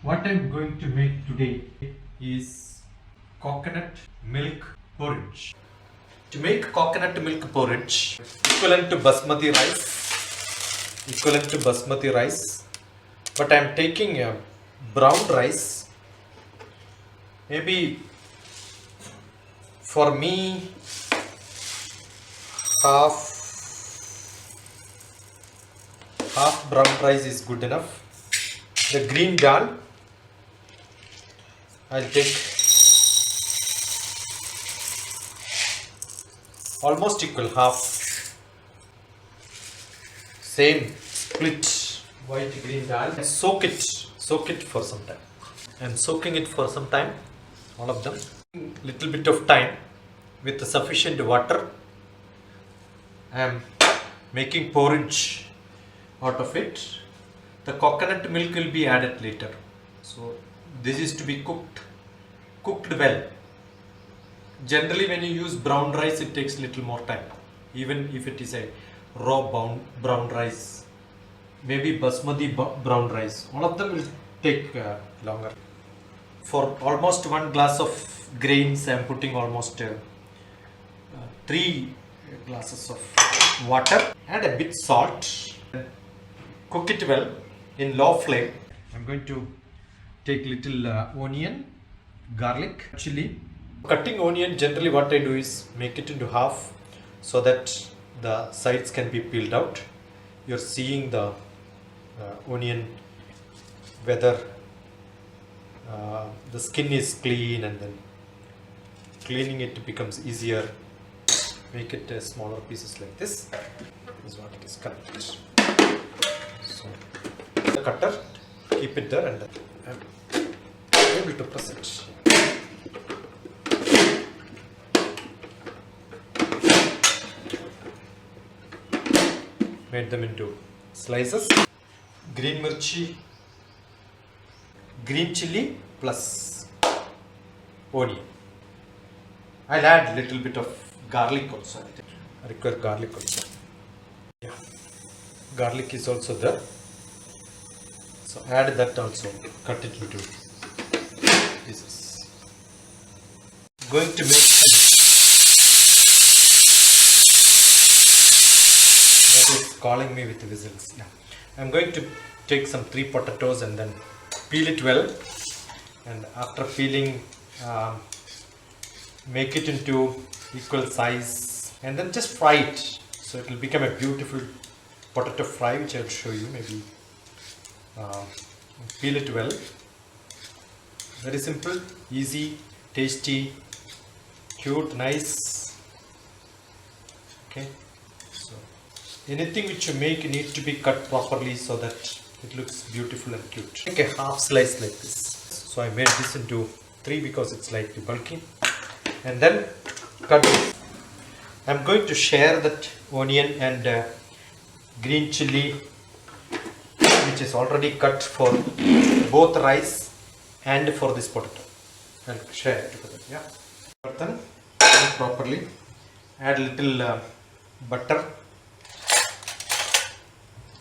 What I'm going to make today is coconut milk porridge. To make coconut milk porridge, equivalent to basmati rice, but I'm taking a brown rice. Maybe for me, half brown rice is good enough. The green dal, I'll take almost equal half, same split white green dal, and soak it for some time. I'm soaking it for some time, all of them. Little bit of time with sufficient water. I'm making porridge out of it. The coconut milk will be added later. So this is to be cooked well. Generally when you use brown rice it takes little more time, even if it is a raw brown rice, maybe basmati brown rice, all of them will take longer. For almost 1 glass of grains I am putting almost 3 glasses of water and a bit salt. Cook it well in low flame. I'm going to take little onion, garlic, chili. Cutting onion, generally what I do is make it into half so that the sides can be peeled out. You're seeing the onion, whether the skin is clean, and then cleaning it becomes easier. Make it smaller pieces like this. This is what it is cut. So the cutter, keep it there, and I'm able to press it. Made them into slices. Green mirchi, green chili plus onion. I'll add little bit of garlic also. I require garlic also. Yeah, garlic is also there. So add that also. Cut it into pieces. Going to make calling me with whistles. Yeah. I'm going to take some 3 potatoes and then peel it well, and after peeling make it into equal size and then just fry it, so it will become a beautiful potato fry, which I will show you. Maybe peel it well. Very simple, easy, tasty, cute, nice. Okay. Anything which you make needs to be cut properly so that it looks beautiful and cute. Take a half slice like this. So I made this into 3 because it's slightly bulky. And then cut it. I'm going to share that onion and green chili, which is already cut for both rice and for this potato. I'll share it together. Yeah. Then properly. Add little butter.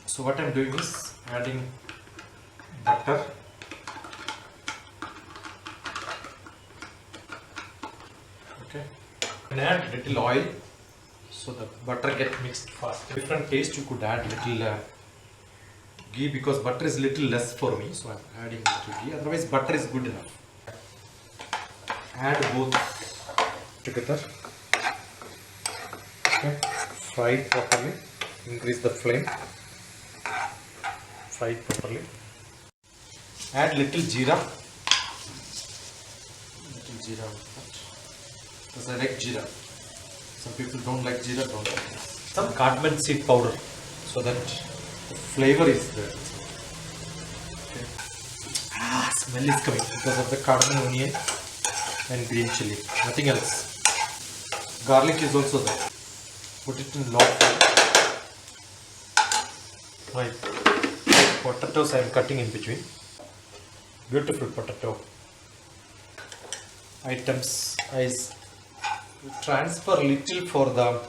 So what I'm doing is adding butter, okay, and add little oil so the butter get mixed fast. Different taste, you could add little ghee, because butter is little less for me, so I'm adding little ghee. Otherwise butter is good enough. Add both together. Okay, fry it properly. Increase the flame. Fry it properly. Add little jeera. Because I like jeera. Some people don't like jeera, don't like this. Some cardamom seed powder, so that the flavor is there. Okay. Smell is coming because of the cardamom, onion and green chili. Nothing else. Garlic is also there. Put it in low flame. Right. Potatoes I am cutting in between. Beautiful potato items. I transfer little for the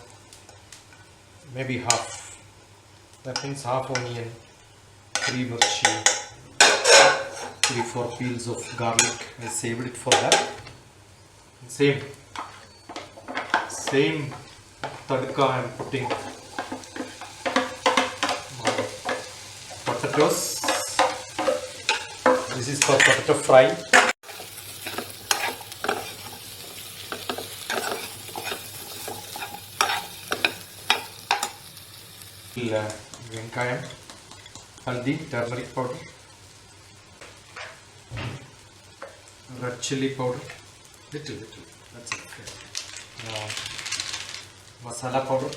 maybe half. That means half onion, 3 mirchi, 3-4 peels of garlic. I saved it for that. Same tadka I am putting my potatoes. This is for potato fry. Venkayam, haldi, turmeric powder, red chili powder, little, that's it. Okay. Masala powder.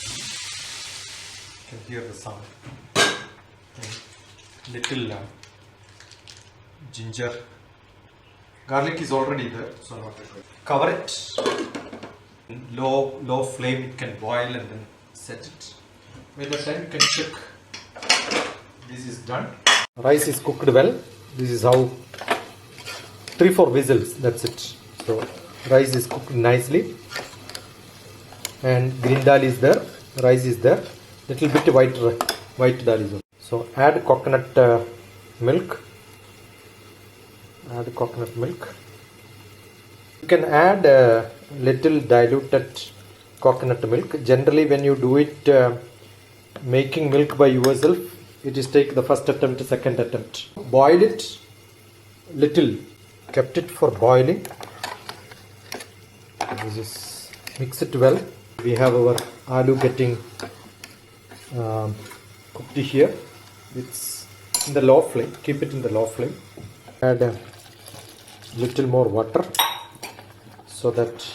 You can hear the sound. And little ginger. Garlic is already there, so not required. Cover it. Low flame, it can boil and then set it. By the time you can check this is done. Rice is cooked well. This is how 3-4 whistles, that's it. So rice is cooked nicely and green dal is there, rice is there, little bit white dal is there. So add coconut milk. You can add little diluted coconut milk. Generally when you do it making milk by yourself, it is take the first attempt, second attempt. Boil it little, kept it for boiling. This is mix it well. We have our aloo getting cooked here. It's in the low flame. Keep it in the low flame. Add a little more water so that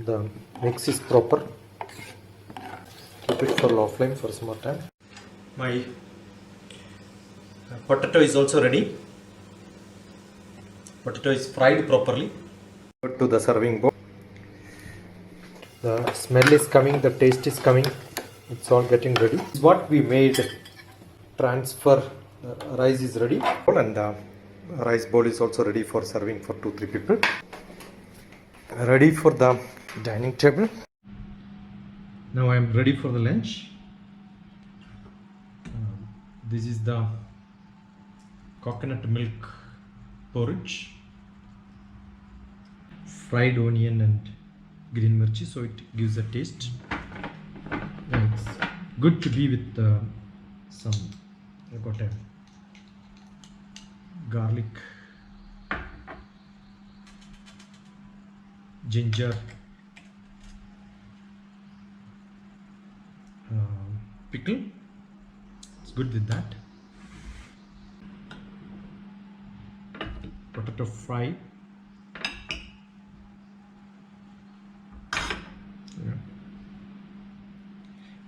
the mix is proper. Keep it for low flame for some more time. My potato is also ready. Potato is fried properly. Put to the serving bowl. The smell is coming, the taste is coming. It's all getting ready. What we made transfer. Rice is ready and the rice bowl is also ready for serving for 2-3 people. Ready for the dining table. Now I am ready for the lunch. This is the coconut milk porridge, fried onion and green mirchi, so it gives a taste. And it's good to be with some, I got a garlic, ginger, pickle. It's good with that. Potato fry. Yeah.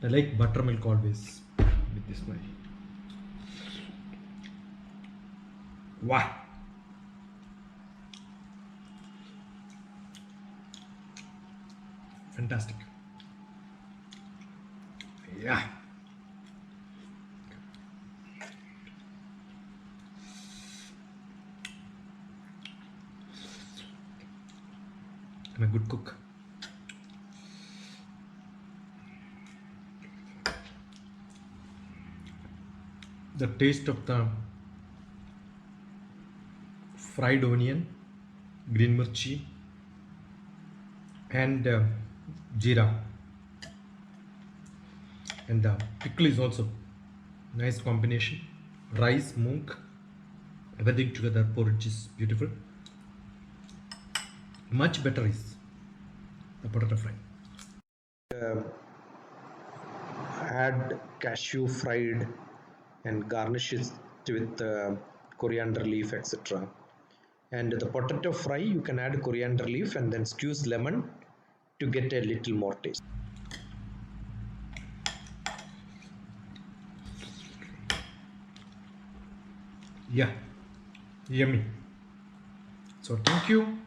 I like buttermilk always with this way. Wow. Fantastic. Yeah. I'm a good cook. The taste of the fried onion, green mirchi and jeera, and the pickle is also nice combination. Rice, moong, everything together, porridge is beautiful. Much better is the potato fry. Add cashew fried and garnish it with coriander leaf, etc. And the potato fry, you can add coriander leaf and then squeeze lemon to get a little more taste. Yeah, yummy. So thank you.